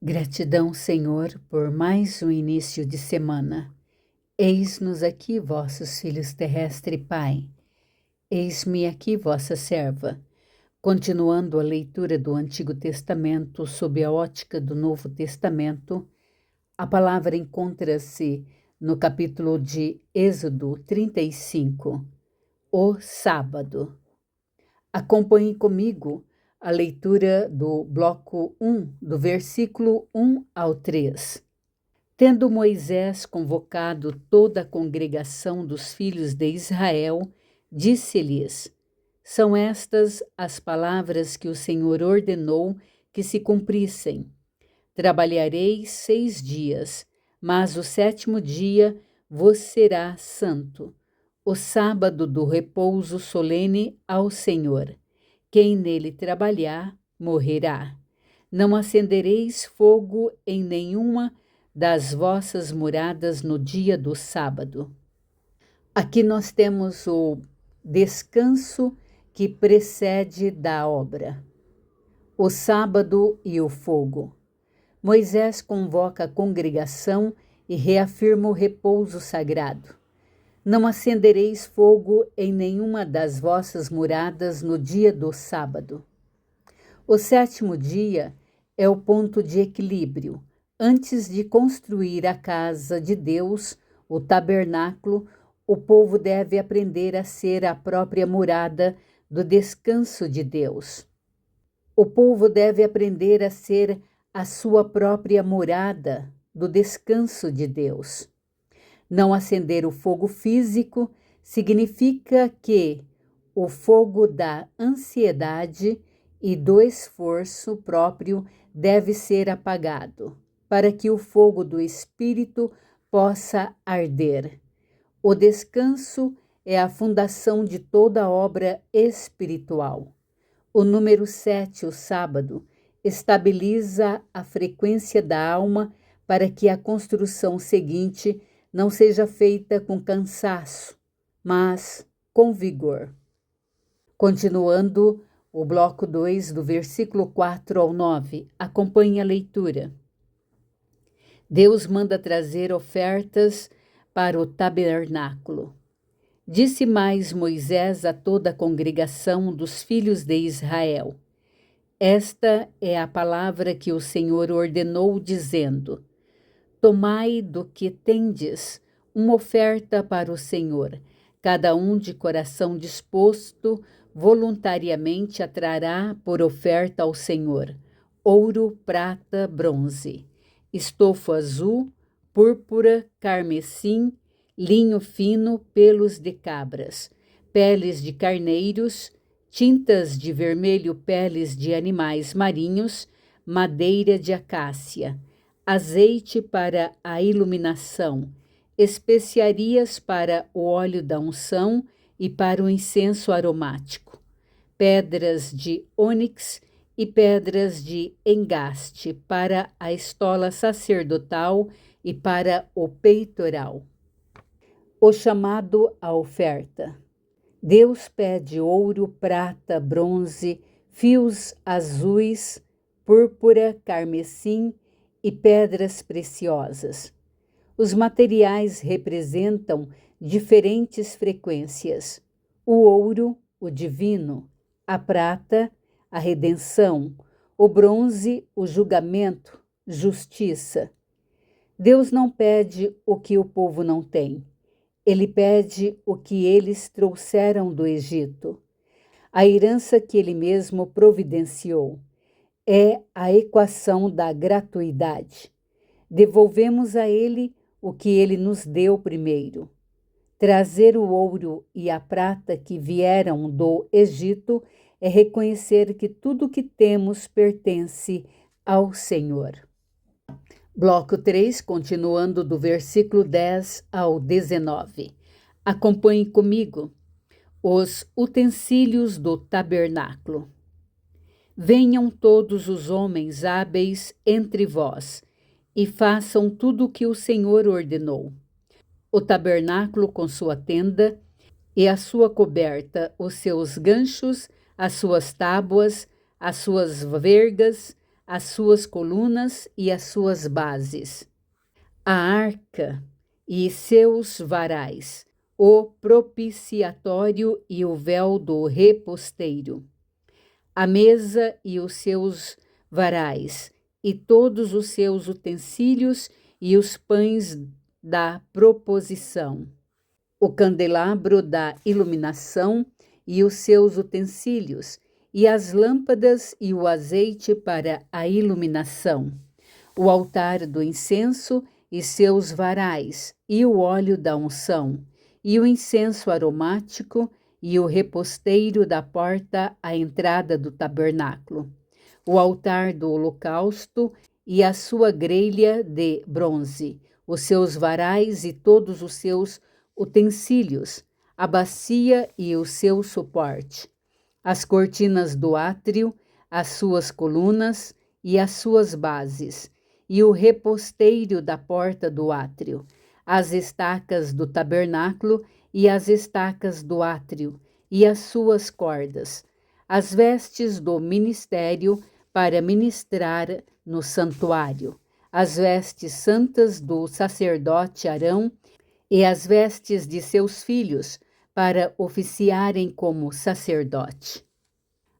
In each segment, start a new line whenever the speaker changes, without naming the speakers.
Gratidão, Senhor, por mais um início de semana. Eis-nos aqui, vossos filhos terrestres, Pai. Eis-me aqui, vossa serva. Continuando a leitura do Antigo Testamento sob a ótica do Novo Testamento, a palavra encontra-se no capítulo de Êxodo 35, o sábado. Acompanhe comigo a leitura do bloco 1, do versículo 1 ao 3. Tendo Moisés convocado toda a congregação dos filhos de Israel, disse-lhes: São estas as palavras que o Senhor ordenou que se cumprissem. Trabalhareis 6 dias, mas o 7º dia vos será santo, o sábado do repouso solene ao Senhor. Quem nele trabalhar, morrerá. Não acendereis fogo em nenhuma das vossas moradas no dia do sábado. Aqui nós temos o descanso que precede da obra, o sábado e o fogo. Moisés convoca a congregação e reafirma o repouso sagrado. Não acendereis fogo em nenhuma das vossas moradas no dia do sábado. O 7º dia é o ponto de equilíbrio. Antes de construir a casa de Deus, o tabernáculo, o povo deve aprender a ser a própria morada do descanso de Deus. O povo deve aprender a ser a sua própria morada do descanso de Deus. Não acender o fogo físico significa que o fogo da ansiedade e do esforço próprio deve ser apagado, para que o fogo do Espírito possa arder. O descanso é a fundação de toda obra espiritual. O número 7, o sábado, estabiliza a frequência da alma para que a construção seguinte não seja feita com cansaço, mas com vigor. Continuando o bloco 2, do versículo 4 ao 9, acompanhe a leitura. Deus manda trazer ofertas para o tabernáculo. Disse mais Moisés a toda a congregação dos filhos de Israel: Esta é a palavra que o Senhor ordenou, dizendo: Tomai do que tendes uma oferta para o Senhor. Cada um de coração disposto voluntariamente a trará por oferta ao Senhor ouro, prata, bronze, estofo azul, púrpura, carmesim, linho fino, pelos de cabras, peles de carneiros, tintas de vermelho, peles de animais marinhos, madeira de acácia, azeite para a iluminação, especiarias para o óleo da unção e para o incenso aromático, pedras de ônix e pedras de engaste para a estola sacerdotal e para o peitoral. O chamado à oferta. Deus pede ouro, prata, bronze, fios azuis, púrpura, carmesim e pedras preciosas. Os materiais representam diferentes frequências: o ouro, o divino; a prata, a redenção; o bronze, o julgamento, justiça. Deus não pede o que o povo não tem. Ele pede o que eles trouxeram do Egito, a herança que ele mesmo providenciou. É a equação da gratuidade. Devolvemos a ele o que ele nos deu primeiro. Trazer o ouro e a prata que vieram do Egito é reconhecer que tudo o que temos pertence ao Senhor. Bloco 3, continuando do versículo 10 ao 19. Acompanhe comigo os utensílios do tabernáculo. Venham todos os homens hábeis entre vós e façam tudo o que o Senhor ordenou. O tabernáculo com sua tenda e a sua coberta, os seus ganchos, as suas tábuas, as suas vergas, as suas colunas e as suas bases, a arca e seus varais, o propiciatório e o véu do reposteiro, a mesa e os seus varais, e todos os seus utensílios e os pães da proposição, o candelabro da iluminação e os seus utensílios, e as lâmpadas e o azeite para a iluminação, o altar do incenso e seus varais, e o óleo da unção, e o incenso aromático, e o reposteiro da porta à entrada do tabernáculo, o altar do holocausto e a sua grelha de bronze, os seus varais e todos os seus utensílios, a bacia e o seu suporte, as cortinas do átrio, as suas colunas e as suas bases, e o reposteiro da porta do átrio, as estacas do tabernáculo e as estacas do átrio, e as suas cordas, as vestes do ministério para ministrar no santuário, as vestes santas do sacerdote Arão e as vestes de seus filhos para oficiarem como sacerdote.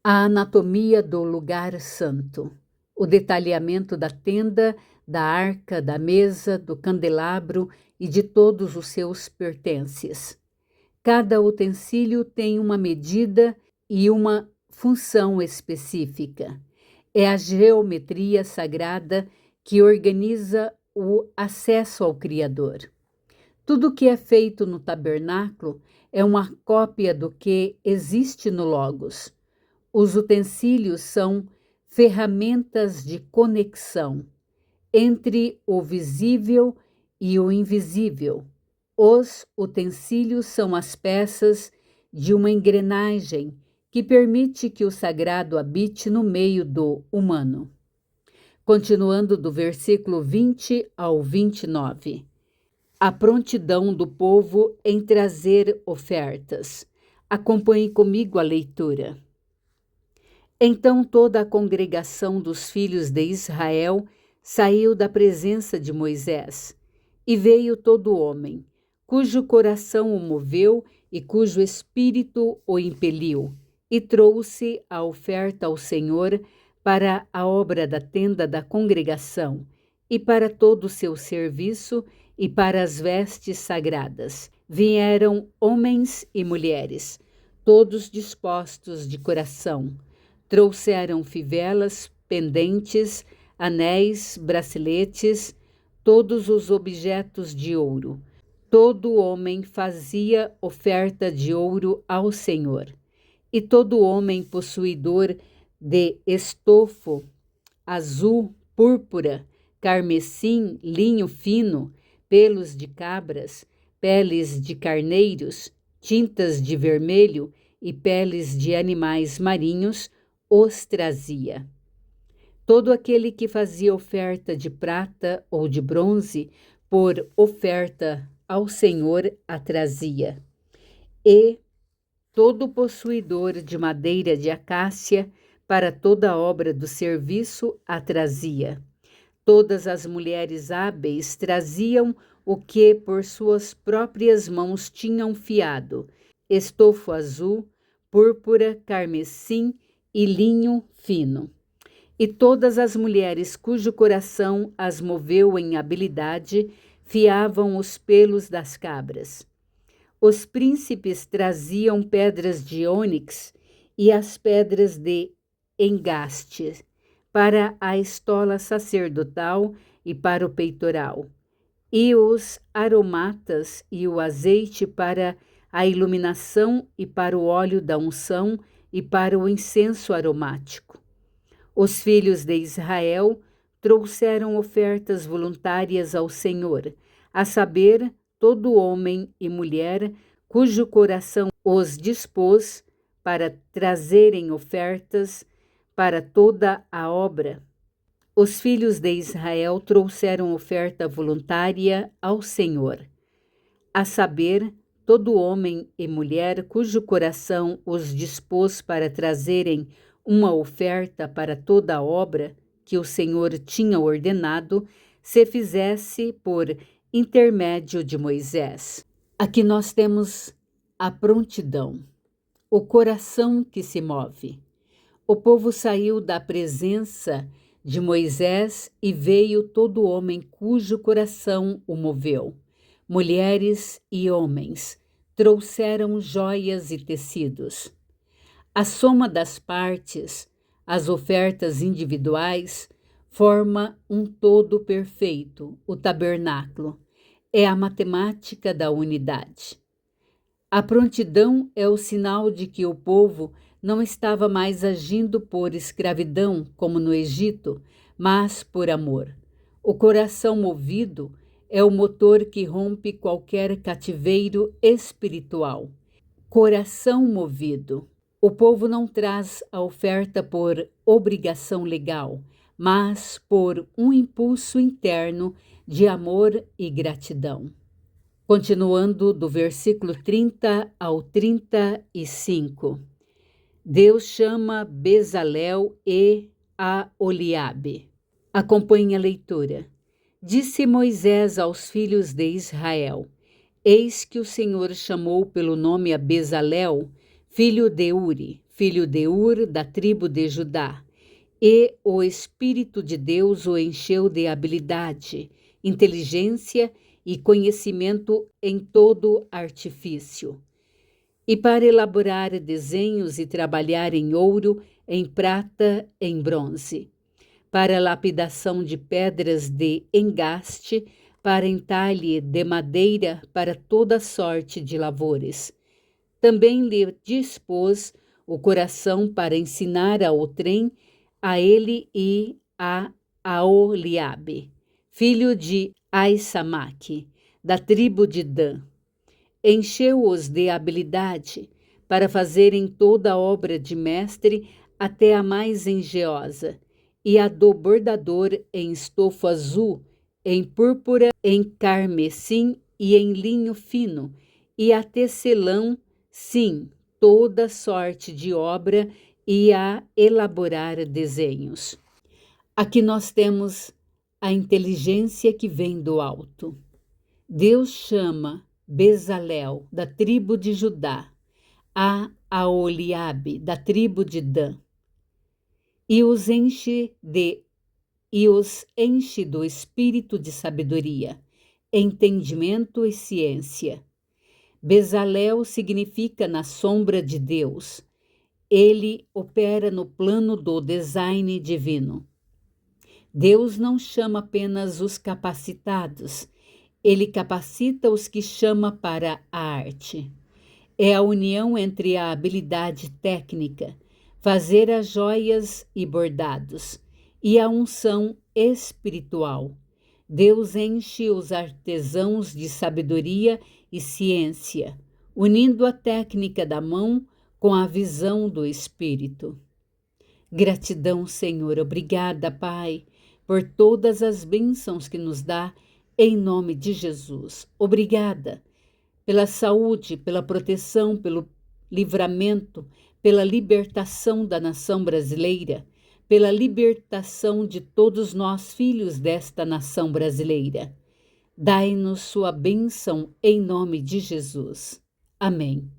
A anatomia do lugar santo, o detalhamento da tenda, da arca, da mesa, do candelabro e de todos os seus pertences. Cada utensílio tem uma medida e uma função específica. É a geometria sagrada que organiza o acesso ao Criador. Tudo que é feito no tabernáculo é uma cópia do que existe no Logos. Os utensílios são ferramentas de conexão entre o visível e o invisível. Os utensílios são as peças de uma engrenagem que permite que o sagrado habite no meio do humano. Continuando do versículo 20 ao 29. A prontidão do povo em trazer ofertas. Acompanhe comigo a leitura. Então toda a congregação dos filhos de Israel saiu da presença de Moisés, e veio todo homem, cujo coração o moveu e cujo espírito o impeliu, e trouxe a oferta ao Senhor para a obra da tenda da congregação, e para todo o seu serviço, e para as vestes sagradas. Vieram homens e mulheres, todos dispostos de coração. Trouxeram fivelas, pendentes, anéis, braceletes, todos os objetos de ouro. Todo homem fazia oferta de ouro ao Senhor. E todo homem possuidor de estofo, azul, púrpura, carmesim, linho fino, pelos de cabras, peles de carneiros, tintas de vermelho e peles de animais marinhos, os trazia. Todo aquele que fazia oferta de prata ou de bronze, por oferta ao Senhor a trazia. E todo possuidor de madeira de acácia, para toda a obra do serviço a trazia. Todas as mulheres hábeis traziam o que por suas próprias mãos tinham fiado, estofo azul, púrpura, carmesim e linho fino. E todas as mulheres cujo coração as moveu em habilidade fiavam os pelos das cabras. Os príncipes traziam pedras de ônix e as pedras de engaste para a estola sacerdotal e para o peitoral, e os aromatas e o azeite para a iluminação e para o óleo da unção e para o incenso aromático. Os filhos de Israel trouxeram ofertas voluntárias ao Senhor, a saber, todo homem e mulher cujo coração os dispôs para trazerem ofertas para toda a obra. Os filhos de Israel trouxeram oferta voluntária ao Senhor, a saber, todo homem e mulher cujo coração os dispôs para trazerem uma oferta para toda a obra, que o Senhor tinha ordenado se fizesse por intermédio de Moisés. Aqui nós temos a prontidão, o coração que se move. O povo saiu da presença de Moisés e veio todo homem cujo coração o moveu. Mulheres e homens trouxeram joias e tecidos. A soma das partes, as ofertas individuais, forma um todo perfeito, o tabernáculo. É a matemática da unidade. A prontidão é o sinal de que o povo não estava mais agindo por escravidão, como no Egito, mas por amor. O coração movido é o motor que rompe qualquer cativeiro espiritual. Coração movido. O povo não traz a oferta por obrigação legal, mas por um impulso interno de amor e gratidão. Continuando do versículo 30 ao 35. Deus chama Bezalel e Aholiabe. Acompanhe a leitura. Disse Moisés aos filhos de Israel: Eis que o Senhor chamou pelo nome a Bezalel, filho de Uri, filho de Ur, da tribo de Judá. E o Espírito de Deus o encheu de habilidade, inteligência e conhecimento em todo artifício. E para elaborar desenhos e trabalhar em ouro, em prata, em bronze. Para lapidação de pedras de engaste, para entalhe de madeira, para toda sorte de lavores. Também lhe dispôs o coração para ensinar ao trem a ele e a Aholiabe, filho de Aissamaque, da tribo de Dan. Encheu-os de habilidade para fazerem toda a obra de mestre, até a mais engenhosa, e a do bordador em estofo azul, em púrpura, em carmesim e em linho fino, e a tecelão, sim, toda sorte de obra, e a elaborar desenhos. Aqui nós temos a inteligência que vem do alto. Deus chama Bezalel, da tribo de Judá, a Aholiabe, da tribo de Dan, e os enche do espírito de sabedoria, entendimento e ciência. Bezalel significa na sombra de Deus. Ele opera no plano do design divino. Deus não chama apenas os capacitados, ele capacita os que chama para a arte. É a união entre a habilidade técnica, fazer as joias e bordados, e a unção espiritual. Deus enche os artesãos de sabedoria e ciência, unindo a técnica da mão com a visão do Espírito. Gratidão, Senhor. Obrigada, Pai, por todas as bênçãos que nos dá, em nome de Jesus. Obrigada pela saúde, pela proteção, pelo livramento, pela libertação da nação brasileira, pela libertação de todos nós, filhos desta nação brasileira. Dai-nos sua bênção em nome de Jesus. Amém.